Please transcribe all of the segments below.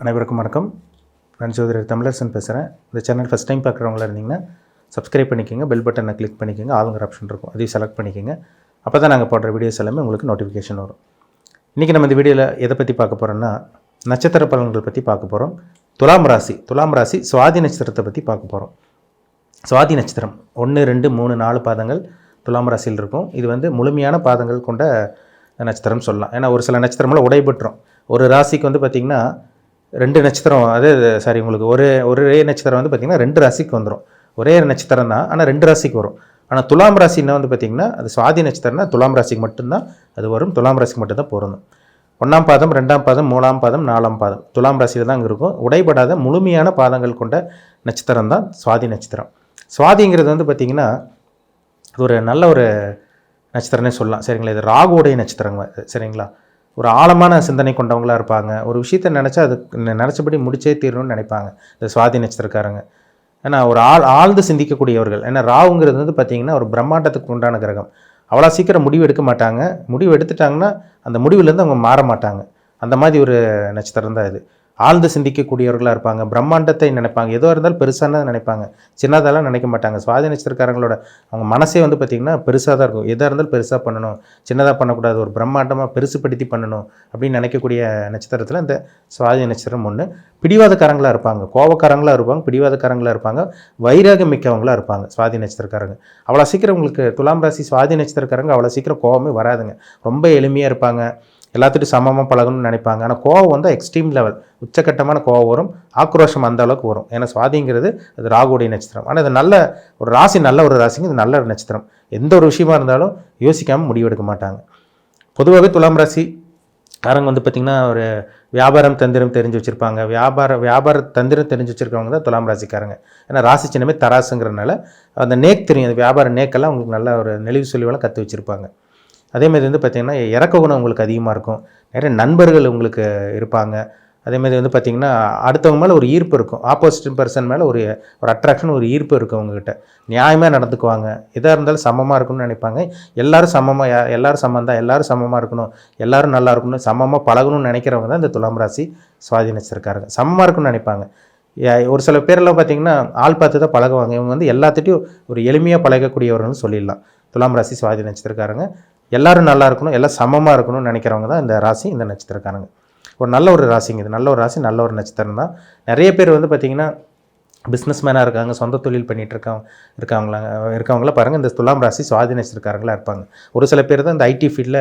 அனைவருக்கும் வணக்கம். நான் ஜோதிடர் தமிழரசன் பேசுகிறேன். இந்த சேனல் ஃபஸ்ட் டைம் பார்க்குறவங்களா இருந்தீங்கன்னா சப்ஸ்கிரைப் பண்ணிக்கோங்க, பெல் பட்டனை கிளிக் பண்ணிக்கோங்க, ஆளுங்கிற ஆப்ஷன் இருக்கும், அதையும் செலக்ட் பண்ணிக்கோங்க. அப்போ தான் நாங்கள் போடுற வீடியோஸ் எல்லாமே உங்களுக்கு நோட்டிஃபிகேஷன் வரும். இன்றைக்கி நம்ம இந்த வீடியோவில் எதை பற்றி பார்க்க போகிறோன்னா, நட்சத்திர பலன்கள் பற்றி பார்க்க போகிறோம். துலாம் ராசி சுவாதி நட்சத்திரத்தை பற்றி பார்க்க போகிறோம். சுவாதி நட்சத்திரம் 1, 2, 3, 4 பாதங்கள் துலாம் ராசியில் இருக்கும். இது வந்து முழுமையான பாதங்கள் கொண்ட நட்சத்திரம் சொல்லலாம். ஏன்னா ஒரு சில நட்சத்திரமெல்லாம் உடைபெற்றோம். ஒரு ராசிக்கு வந்து பார்த்திங்கன்னா 2 நட்சத்திரம், உங்களுக்கு ஒரே நட்சத்திரம் வந்து பார்த்திங்கன்னா 2 ராசிக்கு வந்துடும். ஒரே நட்சத்திரம் தான், ஆனால் 2 ராசிக்கு வரும். ஆனால் துலாம் ராசின்னா வந்து பார்த்திங்கன்னா அது சுவாதி நட்சத்திரம்னா துலாம் ராசிக்கு மட்டும்தான் அது வரும். துலாம் ராசிக்கு மட்டும்தான் பொருந்தும். 1ஆம் பாதம், 2ஆம் பாதம், 3ஆம் பாதம், 4ஆம் பாதம் துலாம் ராசியில் தான் அங்கே இருக்கும். உடைபடாத முழுமையான பாதங்கள் கொண்ட நட்சத்திரம் தான் சுவாதி நட்சத்திரம். சுவாதிங்கிறது வந்து பார்த்திங்கன்னா அது ஒரு நல்ல ஒரு நட்சத்திரம்னே சொல்லலாம். சரிங்களா? இது ராகுவுடைய நட்சத்திரங்க. சரிங்களா? ஒரு ஆழமான சிந்தனை கொண்டவங்களாக இருப்பாங்க. ஒரு விஷயத்தை நினச்சா அது நினச்சபடி முடிச்சே தீரணும்னு நினைப்பாங்க இந்த சுவாதி நட்சத்திரக்காரங்க. ஏன்னா ஒரு ஆழ்ந்து சிந்திக்கக்கூடியவர்கள். ஏன்னா ராகுங்கிறது வந்து பார்த்திங்கன்னா ஒரு பிரம்மாண்டத்துக்கு உண்டான கிரகம். அவ்வளோ சீக்கிரம் முடிவு எடுக்க மாட்டாங்க. முடிவு எடுத்துட்டாங்கன்னா அந்த முடிவுலேருந்து அவங்க மாற மாட்டாங்க. அந்த மாதிரி ஒரு நட்சத்திரம் தான் இது. ஆழ்ந்து சிந்திக்கக்கூடியவர்களாக இருப்பாங்க. பிரம்மாண்டத்தை நினைப்பாங்க. எதோ இருந்தாலும் பெருசானதை நினைப்பாங்க, சின்னதெல்லாம் நினைக்க மாட்டாங்க. சுவாதி நட்சத்திரக்காரங்களோட அவங்க மனசே வந்து பார்த்திங்கன்னா பெருசாக தான் இருக்கும். எதாக இருந்தாலும் பெருசாக பண்ணணும், சின்னதாக பண்ணக்கூடாது, ஒரு பிரம்மாண்டமாக பெருசுப்படுத்தி பண்ணணும் அப்படின்னு நினைக்கக்கூடிய நட்சத்திரத்தில் இந்த சுவாதி நட்சத்திரம் ஒன்று. பிடிவாதக்காரங்களாக இருப்பாங்க, கோபக்காரங்களாக இருப்பாங்க, பிடிவாதக்காரங்களாக இருப்பாங்க, வைராகம் மிக்கவங்களாக இருப்பாங்க சுவாதி நட்சத்திரக்காரங்க. அவ்வளோ சீக்கிரம் உங்களுக்கு துலாம் ராசி சுவாதி நட்சத்திரக்காரங்க அவ்வளோ சீக்கிரம் கோபமே வராதுங்க. ரொம்ப எளிமையாக இருப்பாங்க, எல்லாத்துட்டும் சமமாக பழகணும்னு நினைப்பாங்க. ஆனால் கோவம் வந்து எக்ஸ்ட்ரீம் லெவல், உச்சக்கட்டமான கோவம் வரும், ஆக்ரோஷம் அந்த அளவுக்கு வரும். ஏன்னா சுவாதிங்கிறது அது ராகுடைய நட்சத்திரம். ஆனால் இது நல்ல ஒரு ராசி, நல்ல ஒரு ராசிங்க, இது நல்ல ஒரு நட்சத்திரம். எந்த ஒரு விஷயமா இருந்தாலும் யோசிக்காமல் முடிவெடுக்க மாட்டாங்க. பொதுவாகவே துலாம் ராசி காரங்க வந்து பார்த்திங்கன்னா ஒரு வியாபாரம் தந்திரம் தெரிஞ்சு வச்சுருப்பாங்க. வியாபார தந்திரம் தெரிஞ்சு வச்சுருக்கவங்க தான் துலாம் ராசிக்காரங்க. ஏன்னா ராசி சின்னமே தராசுங்கிறனால அந்த நேக் தெரியும். அந்த வியாபார நேக்கெல்லாம் உங்களுக்கு நல்ல ஒரு நெளிவு சொல்லிவெல்லாம் கற்று வச்சுருப்பாங்க. அதேமாதிரி வந்து பார்த்திங்கன்னா இறக்க குணம் உங்களுக்கு அதிகமாக இருக்கும். நிறைய நண்பர்கள் உங்களுக்கு இருப்பாங்க. அதேமாதிரி வந்து பார்த்திங்கன்னா அடுத்தவங்க மேலே ஒரு ஈர்ப்பு இருக்கும். ஆப்போசிட் பர்சன் மேலே ஒரு அட்ராக்ஷன், ஒரு ஈர்ப்பு இருக்கும் உங்ககிட்ட. நியாயமாக நடந்துக்குவாங்க. எதாக இருந்தாலும் சமமாக இருக்கணும்னு நினைப்பாங்க. எல்லோரும் சமமாக, எல்லோரும் சமம் தான், எல்லோரும் சமமாக இருக்கணும், எல்லோரும் நல்லா இருக்கணும், சமமாக பழகணும்னு நினைக்கிறவங்க தான் இந்த துலாம் ராசி சுவாதி நட்சத்திரக்காரங்க. சமமாக இருக்கணும்னு நினைப்பாங்க. ஒரு சில பேரெல்லாம் பார்த்திங்கன்னா ஆள் பார்த்து தான் பழகுவாங்க. இவங்க வந்து எல்லாத்துட்டையும் ஒரு எளிமையாக பழகக்கூடியவர்கள்னு சொல்லிடலாம். துலாம் ராசி சுவாதி நட்சத்திரக்காரங்க எல்லோரும் நல்லா இருக்கணும், எல்லாம் சமமாக இருக்கணும்னு நினைக்கிறவங்க தான் இந்த ராசி, இந்த நட்சத்திரக்காரங்க. ஒரு நல்ல ஒரு ராசிங்க இது. நல்ல ஒரு ராசி, நல்ல ஒரு நட்சத்திரம் தான். நிறைய பேர் வந்து பார்த்திங்கன்னா பிஸ்னஸ் மேனாக இருக்காங்க, சொந்த தொழில் பண்ணிகிட்டு இருக்கவங்களாம் பாருங்கள் இந்த துலாம் ராசி சுவாதி நட்சத்திரக்காரங்களாக இருப்பாங்க. ஒரு சில பேர் தான் இந்த ஐடி ஃபீல்டில்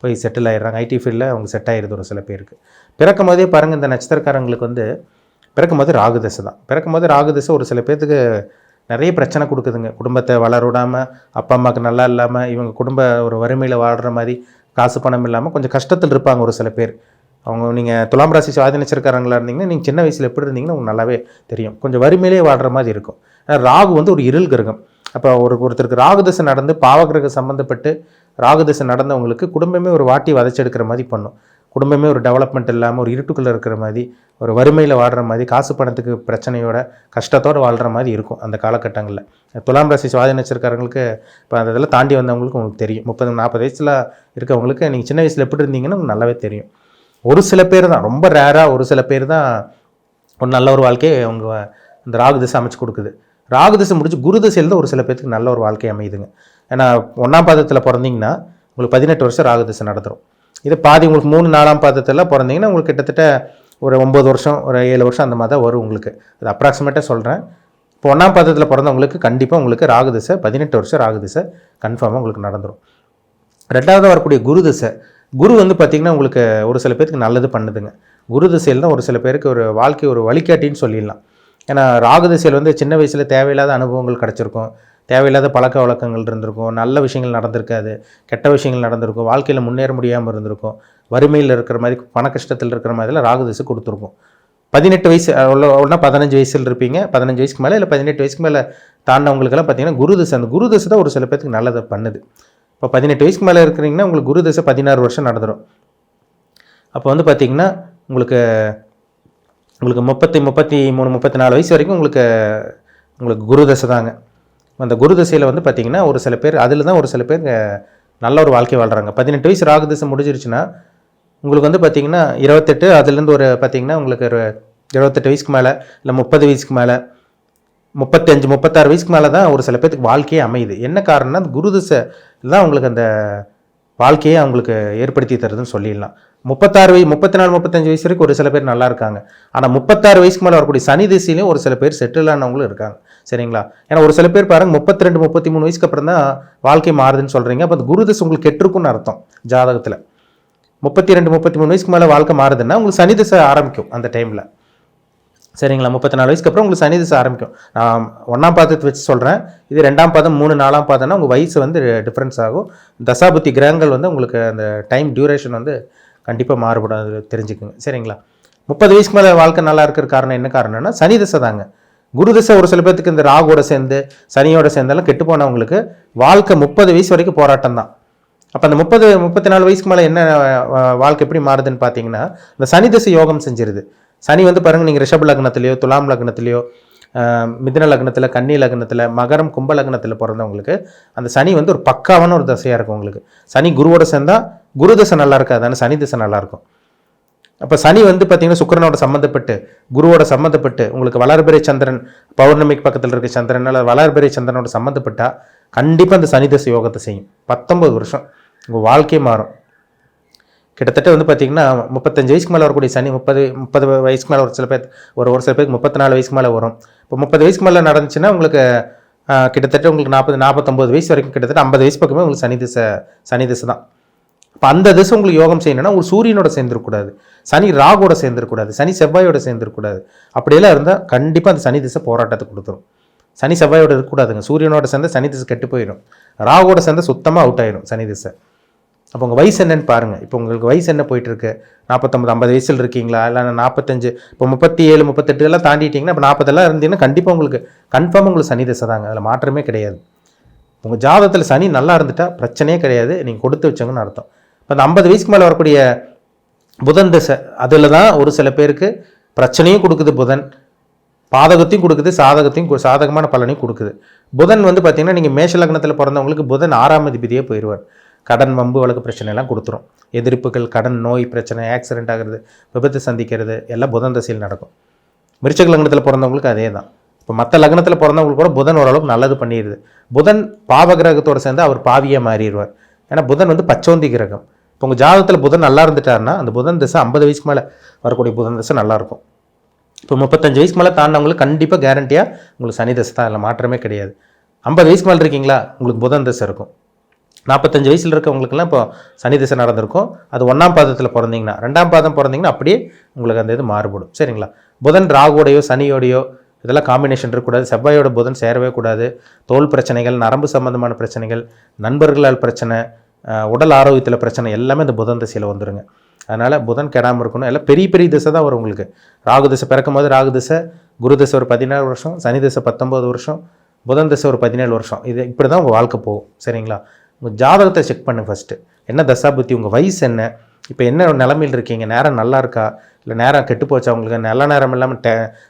போய் செட்டில் ஆகிடுறாங்க. ஐடி ஃபீல்டில் அவங்க செட் ஆகிடுது ஒரு சில பேருக்கு. பிறக்கும் போதே பாருங்கள் இந்த நட்சத்திரக்காரங்களுக்கு வந்து பிறக்கும் போது ராகுதசை தான். பிறக்கும் போது ராகுதசை ஒரு சில பேர்த்துக்கு நிறைய பிரச்சனை கொடுக்குதுங்க. குடும்பத்தை வளர விடாமல், அப்பா அம்மாவுக்கு நல்லா இல்லாமல், இவங்க குடும்ப ஒரு வறுமையில் வாழ்கிற மாதிரி, காசு பணம் இல்லாமல் கொஞ்சம் கஷ்டத்தில் இருப்பாங்க ஒரு சில பேர். அவங்க நீங்கள் துலாம் ராசி சுவாதி நட்சத்திரக்காரங்களாக இருந்தீங்கன்னா நீங்கள் சின்ன வயசில் எப்படி இருந்தீங்கன்னா உங்களுக்கு நல்லாவே தெரியும். கொஞ்சம் வறுமையிலே வாழ்கிற மாதிரி இருக்கும். ராகு வந்து ஒரு இருள் கிரகம். அப்போ ஒருத்தருக்கு ராகுதசை நடந்து பாவகிரகம் சம்மந்தப்பட்டு ராகுதசை நடந்தவங்களுக்கு குடும்பமே ஒரு வாட்டி வதைச்செடுக்கிற மாதிரி பண்ணும். குடும்பமே ஒரு டெவலப்மெண்ட் இல்லாமல் ஒரு இருட்டுக்குள்ளே இருக்கிற மாதிரி, ஒரு வறுமையில் வாழ்கிற மாதிரி, காசு பணத்துக்கு பிரச்சனையோட கஷ்டத்தோடு வாழ்கிற மாதிரி இருக்கும் அந்த காலகட்டங்களில். துலாம் ராசி சுவாதி நட்சத்திரக்காரங்களுக்கு இப்போ அந்த இதெல்லாம் தாண்டி வந்தவங்களுக்கு உங்களுக்கு தெரியும். 30-40 வயசில் இருக்கவங்களுக்கு நீங்கள் சின்ன வயசில் எப்படி இருந்தீங்கன்னா உங்களுக்கு நல்லாவே தெரியும். ஒரு சில பேர் தான், ரொம்ப ரேராக ஒரு சில பேர் தான் ஒரு நல்ல ஒரு வாழ்க்கையை அவங்க இந்த ராகுதிசை அமைச்சு கொடுக்குது. ராகுதிசை முடிச்சு குருதிசையில் தான் ஒரு சில பேருக்கு நல்ல ஒரு வாழ்க்கை அமையுதுங்க. ஏன்னா 1ஆம் பாதத்தில் பிறந்தீங்கன்னா உங்களுக்கு 18 வருஷம் ராகுதிசை நடந்துடும். இது பாதி உங்களுக்கு 3-4ஆம் பாதத்தில் பிறந்தீங்கன்னா உங்களுக்கு கிட்டத்தட்ட ஒரு 9 வருஷம், ஒரு 7 வருஷம் அந்த மாதிரி தான் வரும் உங்களுக்கு. அது அப்ராக்சிமேட்டாக சொல்கிறேன். இப்போ 1ஆம் பாதத்தில் பிறந்தவங்களுக்கு கண்டிப்பாக உங்களுக்கு ராகுதிசை 18 வருஷம் ராகுதிசை கன்ஃபார்மாக உங்களுக்கு நடந்துடும். 2ஆவது வரக்கூடிய குருதிசை. குரு வந்து பார்த்திங்கன்னா உங்களுக்கு ஒரு சில பேருக்கு நல்லது பண்ணுதுங்க. குரு திசையில் தான் ஒரு சில பேருக்கு ஒரு வாழ்க்கை ஒரு வழிகாட்டின்னு சொல்லிடலாம். ஏன்னா ராகு திசையில் வந்து சின்ன வயசில் தேவையில்லாத அனுபவங்கள் கிடச்சிருக்கும், தேவையில்லாத பழக்க வழக்கங்கள் இருந்திருக்கும், நல்ல விஷயங்கள் நடந்திருக்காது, கெட்ட விஷயங்கள் நடந்திருக்கும், வாழ்க்கையில் முன்னேற முடியாமல் இருந்திருக்கும், வறுமையில் இருக்கிற மாதிரி, பண கஷ்டத்தில் இருக்கிற மாதிரிலாம் ராகு திசை கொடுத்துருக்கும். 18 வயசு ஒன்றா 15 வயசில் இருப்பீங்க. 15 வயசுக்கு மேலே இல்லை 18 வயசுக்கு மேலே தாண்டவங்களுக்கெல்லாம் பார்த்திங்கன்னா குரு திசை. அந்த குரு திசை தான் ஒரு சில பேருக்கு நல்லதை பண்ணுது. இப்போ 18 வயசுக்கு மேலே இருக்கிறீங்கன்னா உங்களுக்கு குரு திசை 16 வருஷம் நடந்துடும். அப்போ வந்து பார்த்திங்கன்னா உங்களுக்கு 33, 34 வயசு வரைக்கும் உங்களுக்கு குரு தசை தாங்க. அந்த குரு தசையில் வந்து பார்த்திங்கன்னா ஒரு சில பேர் அதில் தான் ஒரு சில பேர் நல்ல ஒரு வாழ்க்கை வாழ்கிறாங்க. 18 வயசு ராகு தசை முடிஞ்சிருச்சுன்னா உங்களுக்கு வந்து பார்த்திங்கன்னா 28 அதுலேருந்து ஒரு பார்த்திங்கன்னா உங்களுக்கு ஒரு 28 வயசுக்கு மேலே இல்லை 30 வயசுக்கு மேலே 35 36 வயசுக்கு மேலே தான் ஒரு சில பேருக்கு வாழ்க்கையே அமையுது. என்ன காரணம்னா அந்த குரு திசை தான் உங்களுக்கு அந்த வாழ்க்கையை அவங்களுக்கு ஏற்படுத்தி தருதுன்னு சொல்லிடலாம். 34 34 35 வயசு வரைக்கும் ஒரு சில பேர் நல்லா இருக்காங்க. ஆனால் 36 வயசுக்கு மேலே வரக்கூடிய சனி திசையிலையும் ஒரு சில பேர் செட்டில் ஆனவங்களும் இருக்காங்க. சரிங்களா? ஏன்னா ஒரு சில பேர் பாருங்க 32 33 வயசுக்கு அப்புறம் தான் வாழ்க்கை மாறுதுன்னு சொல்கிறீங்க. அப்போ அந்த குரு திசை உங்களுக்கு கெட்டிருக்குன்னு அர்த்தம் ஜாதகத்தில். 32 33 வயசுக்கு மேலே வாழ்க்கை மாறுதுன்னா உங்களுக்கு சனி திசை ஆரம்பிக்கும் அந்த டைமில். சரிங்களா? 34 வயசுக்கு அப்புறம் உங்களுக்கு சனி திசை ஆரம்பிக்கும். நான் 1ஆம் பாதத்தை வச்சு சொல்கிறேன். இது 2ஆம் பாதம் 3 4ஆம் பாதம்னா உங்கள் வயசு வந்து டிஃப்ரென்ஸ் ஆகும். தசாபுத்தி கிரகங்கள் வந்து உங்களுக்கு அந்த டைம் டியூரேஷன் வந்து கண்டிப்பாக மாறுபடும். அது தெரிஞ்சுக்குங்க. சரிங்களா? 30 வயசுக்கு மேலே வாழ்க்கை நல்லா இருக்கிற காரணம் என்ன காரணம்னா சனி திசை தாங்க. குரு திசை ஒரு சில பேருக்கு இந்த ராகுவோட சேர்ந்து சனியோட சேர்ந்தெல்லாம் கெட்டு போனவங்களுக்கு வாழ்க்கை 30 வயசு வரைக்கும் போராட்டம் தான். அப்போ அந்த 34 வயசுக்கு மேலே என்ன வாழ்க்கை எப்படி மாறுதுன்னு பார்த்தீங்கன்னா இந்த சனி திசை யோகம் செஞ்சிருது. சனி வந்து பாருங்கள், நீங்கள் ரிஷப லக்னத்திலையோ துலாம் லக்னத்திலையோ மிதுன லக்னத்தில் கன்னி லக்னத்தில் மகரம் கும்ப லக்னத்தில் பிறந்தவங்களுக்கு அந்த சனி வந்து ஒரு பக்காவான ஒரு தசையாக இருக்கும். உங்களுக்கு சனி குருவோட சேர்ந்தால் குரு தசை நல்லா இருக்காது, ஆனால் சனி தசை நல்லாயிருக்கும். அப்போ சனி வந்து பார்த்தீங்கன்னா சுக்கிரனோட சம்மந்தப்பட்டு குருவோட சம்மந்தப்பட்டு உங்களுக்கு வளர்பிறை சந்திரன் பௌர்ணமிக்கு பக்கத்தில் இருக்க சந்திரன் அல்லது வளர்பிறை சந்திரனோட சம்மந்தப்பட்டால் கண்டிப்பாக அந்த சனி தசை யோகத்தை செய்யும். 19 வருஷம் உங்கள் வாழ்க்கையே மாறும். கிட்டத்தட்ட வந்து பார்த்தீங்கன்னா 35 வயசுக்கு மேலே வரக்கூடிய சனி 30 வயசுக்கு மேலே ஒரு சில பேருக்கு 34 வயசுக்கு மேலே வரும். இப்போ 30 வயசுக்கு மேலே நடந்துச்சுன்னா உங்களுக்கு கிட்டத்தட்ட உங்களுக்கு 49 வயசு வரைக்கும் கிட்டத்தட்ட 50 வயசு பக்கமே உங்களுக்கு சனி திசை தான். இப்போ அந்த திசை உங்களுக்கு யோகம் செய்யணும்னா உங்களுக்கு சூரியனோட சேர்ந்துருக்கூடாது, சனி ராகோட சேர்ந்துருக்கூடாது, சனி செவ்வாயோட சேர்ந்துருக்கூடாது. அப்படியெல்லாம் இருந்தால் கண்டிப்பாக அந்த சனி திசை போராட்டத்தை கொடுத்துரும். சனி செவ்வாயோட இருக்கக்கூடாதுங்க. சூரியனோட சேர்ந்து சனி திசை கெட்டு போயிடும். ராகோட சேர்ந்து சுத்தமாக அவுட் ஆயிடும் சனி திசை. அப்போ உங்கள் வயசு என்னன்னு பாருங்கள். இப்போ உங்களுக்கு வயசு என்ன போயிட்டுருக்கு? 49 50 வயசில் இருக்கீங்களா? இல்லை 45 இப்போ 37 38 எல்லாம் தாண்டிட்டிங்கன்னா இப்போ 40 இருந்தீங்கன்னா கண்டிப்பாக உங்களுக்கு கன்ஃபார்மாக உங்களுக்கு சனி திசை தாங்க. அதில் மாற்றமே கிடையாது. உங்கள் ஜாதகத்தில் சனி நல்லா இருந்துட்டால் பிரச்சனையே கிடையாது, நீங்கள் கொடுத்து வச்சவங்கன்னு அர்த்தம். இப்போ அந்த 50 வயசுக்கு மேலே வரக்கூடிய புதன் திசை அதில் தான் ஒரு சில பேருக்கு பிரச்சனையும் கொடுக்குது. புதன் பாதகத்தையும் கொடுக்குது, சாதகமான பலனையும் கொடுக்குது. புதன் வந்து பார்த்தீங்கன்னா நீங்கள் மேஷ லக்னத்தில் பிறந்தவங்களுக்கு புதன் 6ஆம் அதிபதியே போயிடுவார். கடன் வம்பு வழக்கு பிரச்சனைலாம் கொடுத்துரும். எதிர்ப்புகள், கடன், நோய் பிரச்சனை, ஆக்சிடென்ட் ஆகிறது, விபத்து சந்திக்கிறது எல்லாம் புதன் தசையில் நடக்கும். விருச்சிக லக்னத்தில் பிறந்தவங்களுக்கு அதே தான். இப்போ மற்ற லக்னத்தில் பிறந்தவங்களுக்கு கூட புதன் ஓரளவுக்கு நல்லது பண்ணிடுது. புதன் பாவ கிரகத்தோடு சேர்ந்து அவர் பாவியாக மாறிடுவார். ஏன்னா புதன் வந்து பச்சோந்தி கிரகம். இப்போ உங்கள் ஜாதகத்தில் புதன் நல்லா இருந்துட்டாருன்னா அந்த புதன் திசை 50 வயசுக்கு மேலே வரக்கூடிய புதன் திசை நல்லாயிருக்கும். இப்போ 35 வயசுக்கு மேலே தாண்டவங்களுக்கு கண்டிப்பாக கேரண்டியாக உங்களுக்கு சனி தசை தான், அதில் மாற்றமே கிடையாது. 50 வயசுக்கு மேலே இருக்கீங்களா உங்களுக்கு புதன் தசை இருக்கும். 45 வயசில் இருக்கவங்களுக்குலாம் இப்போ சனி திசை நடந்திருக்கும். அது 1ஆம் பாதத்தில் பிறந்தீங்கன்னா 2ஆம் பாதம் பிறந்தீங்கன்னா அப்படியே உங்களுக்கு அந்த இது மாறுபடும். சரிங்களா? புதன் ராகுவோடையோ சனியோடையோ இதெல்லாம் காம்பினேஷன் இருக்கக்கூடாது. செவ்வாயோட புதன் சேரவே கூடாது. தோல் பிரச்சனைகள், நரம்பு சம்பந்தமான பிரச்சனைகள், நண்பர்களால் பிரச்சனை, உடல் ஆரோக்கியத்தில் பிரச்சனை எல்லாமே இந்த புதன் திசையில் வந்துடுங்க. அதனால் புதன் கெடாமல் இருக்கணும். எல்லாம் பெரிய பெரிய திசை தான் வரும் உங்களுக்கு. ராகு திசை பிறக்கும் போது ராகு திசை, குரு திசை ஒரு 14 வருஷம், சனி திசை 19 வருஷம், புதன் திசை ஒரு 17 வருஷம். இது இப்படி தான் உங்கள் வாழ்க்கை போகும். சரிங்களா? உங்கள் ஜாதகத்தை செக் பண்ணுங்கள் ஃபஸ்ட்டு. என்ன தசாபுத்தி, உங்கள் வயசு என்ன, இப்போ என்ன நிலமையில் இருக்கீங்க, நேரம் நல்லா இருக்கா இல்லை நேரம் கெட்டு போச்சா, உங்களுக்கு நல்ல நேரம் இல்லாமல்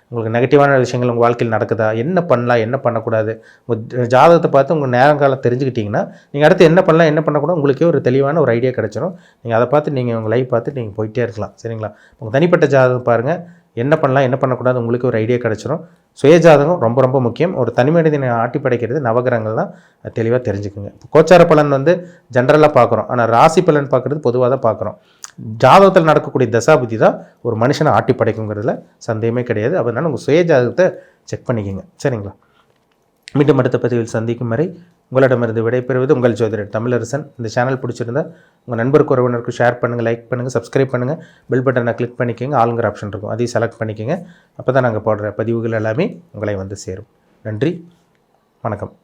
உங்களுக்கு நெகட்டிவான விஷயங்கள் உங்கள் வாழ்க்கையில் நடக்குதா, என்ன பண்ணலாம் என்ன பண்ணக்கூடாது, உங்கள் ஜாதகத்தை பார்த்து உங்கள் நேரங்காலம் தெரிஞ்சுக்கிட்டிங்கன்னா நீங்கள் அடுத்து என்ன பண்ணலாம் என்ன பண்ணக்கூடாது உங்களுக்கே ஒரு தெளிவான ஒரு ஐடியா கிடச்சிரும். நீங்கள் அதை பார்த்து நீங்கள் உங்கள் லைஃப் பார்த்து நீங்கள் போயிட்டே இருக்கலாம். சரிங்களா? உங்கள் தனிப்பட்ட ஜாதகம் பாருங்கள், என்ன பண்ணலாம் என்ன பண்ணக்கூடாது உங்களுக்கு ஒரு ஐடியா கிடச்சிரும். சுயஜாதகம் ரொம்ப ரொம்ப முக்கியம். ஒரு தனி மனிதனை ஆட்டி படைக்கிறது நவகிரகங்கள் தான், தெளிவாக தெரிஞ்சுக்குங்க. இப்போ கோச்சார பலன் வந்து ஜென்ரலாக பார்க்குறோம், ஆனால் ராசி பலன் பார்க்குறது பொதுவாக தான் பார்க்குறோம். ஜாதகத்தில் நடக்கக்கூடிய தசாபுத்தி தான் ஒரு மனுஷனை ஆட்டி படைக்குங்கிறதுல சந்தேகமே கிடையாது. அதனால் உங்கள் சுயஜாதகத்தை செக் பண்ணிக்கோங்க. சரிங்களா? மீண்டும் அடுத்த பதிவில் சந்திக்கும் வரை உங்களிடமிருந்து விடைபெறுவது உங்கள் ஜோதிடர் தமிழரசன். இந்த சேனல் பிடிச்சிருந்தா உங்கள் நண்பருக்கு உறவினருக்கு ஷேர் பண்ணுங்கள், லைக் பண்ணுங்கள், சப்ஸ்கிரைப் பண்ணுங்கள், பெல் பட்டனை கிளிக் பண்ணிக்கோங்க. ஆளுங்கிற ஆப்ஷன் இருக்கும், அதையும் செலக்ட் பண்ணிக்கோங்க. அப்போ தான் நாங்கள் போடுற பதிவுகள் எல்லாமே உங்களை வந்து சேரும். நன்றி, வணக்கம்.